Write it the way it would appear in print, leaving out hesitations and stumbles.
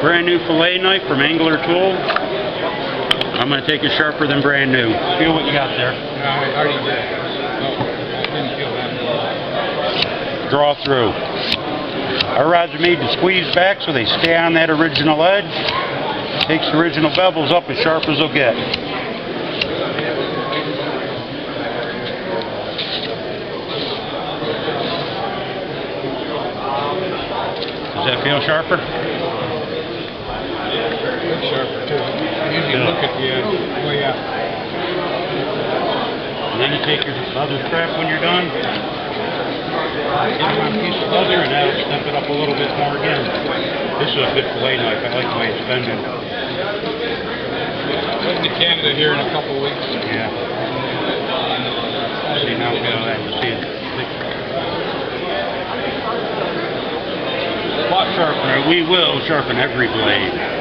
Brand new fillet knife from Angler Tool. I'm going to take it sharper than brand new. Feel what you got there. I already did. No, I didn't feel that. Draw through. Our rods are made to squeeze back so they stay on that original edge. Takes the original bevels up as sharp as they'll get. Does that feel sharper? It's sharper too. Usually look at the edge. Oh yeah. And then you take your other strap when you're done. Get one piece of leather and that'll step it up a little bit more again. This is a good fillet knife. I like the way it's bending. Going to Canada here in a couple of weeks. Yeah. See now feel that. You see it. Spot sharpener. We will sharpen every blade.